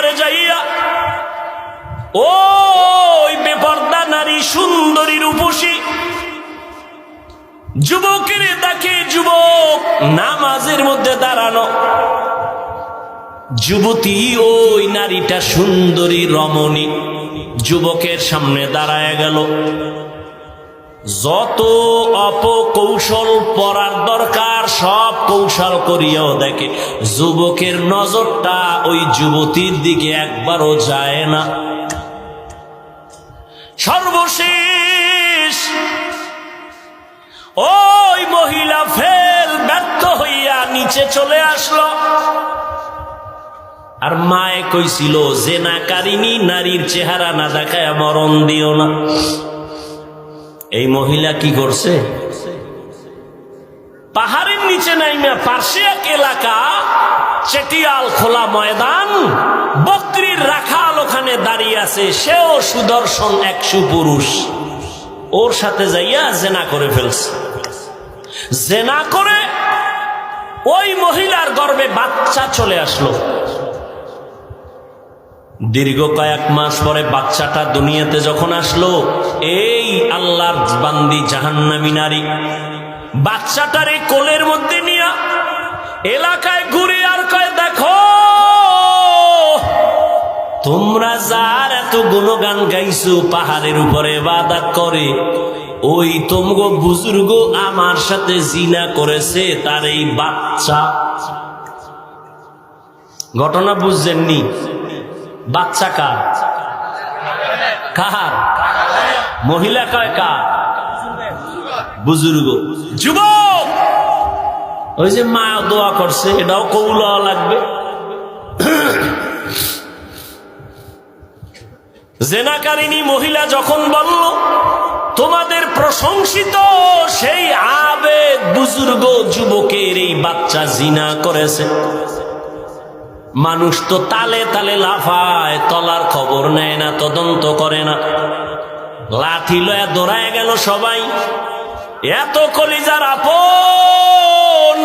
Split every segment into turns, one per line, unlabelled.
ঘরে যাইয়া ওই বেপর্দা নারী সুন্দরী রূপসী যুবকের দেখে, যুবক নামাজের মধ্যে দাঁড়ানো, যুবতী ওই নারীটা সুন্দরী রমণী যুবকের সামনে দাঁড়ায় গেল। যত অপকৌশল পড়ার দরকার সব কৌশল করিয়াও দেখে যুবকের নজরটা ওই যুবতীর দিকে একবারও যায় না। সর্বশেষ ওই মহিলা ব্যর্থ হইয়া নিচে চলে আসলো। আর মায়ে কইছিল, জেনাকারিনী নারীর চেহারা না দেখায় মরণ দিও না। এই মহিলা কি করছে? পাহাড়ের নিচে নাইমা পার্শ্বে এক এলাকা, চেটিয়াল খোলা ময়দান, বকরির রাখাল ওখানে দাঁড়িয়ে আছে, সেও সুদর্শন এক সুপুরুষ। ওর সাথে যাইয়া জেনা করে ফেলছে। জেনা করে ওই মহিলার গর্ভে বাচ্চা চলে আসলো। দীর্ঘ কয়েক মাস পরে বাচ্চাটা দুনিয়াতে যখন আসলো, এই আল্লাহর বান্দি জাহান্নামী নারী বাচ্চাটারে কোলের মধ্যে নিয়া এলাকায় ঘুরে আর কয়, দেখো তোমরা যার এত গুণগান গাইছো, পাহাড়ের উপরে ইবাদত করে, ওই তোমগো বুজুর্গ আমার সাথে জিনা করেছে, তার এই বাচ্চা। ঘটনা বুঝছেননি? বাচ্চা কার? কার? মহিলা কয় কার? বুজুর্গ। যুবক ওই যে মা দোয়া করছে, এটাও কবুল হওয়া লাগবে। জেনাকারিনী মহিলা যখন বলল, তোমাদের প্রশংসিত সেই আবেদ বুজুর্গ যুবকের এই বাচ্চা জিনা করেছে, মানুষ তো তালে তালে লাফায়, তলার খবর নেয় না, তদন্ত করে না। লাঠি লয়া দৌড়ায় গেল সবাই। এত কলিজার আপন,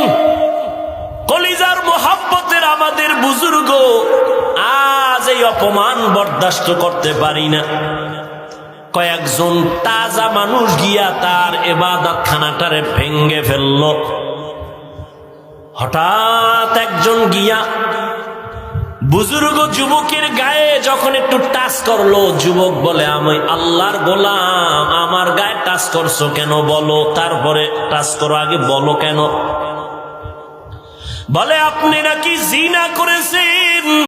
কলিজার মোহাব্বতের আমাদের বুজুর্গ আজ এই অপমান বরদাস্ত করতে পারি না। কয়েকজন তাজা মানুষ গিয়া তার ইবাদত খানাটারে ভেঙ্গে ফেলল। হঠাৎ একজন গিয়া বুজুর্গ যুবকের গায়ে যখন একটু টাচ করলো, যুবক বলে, আমি আল্লাহর গোলাম, আমার গায়ে টাচ করছো কেন বলো, তারপরে টাচ করো, আগে বলো কেন। বলে, আপনি নাকি জিনা করেছেন।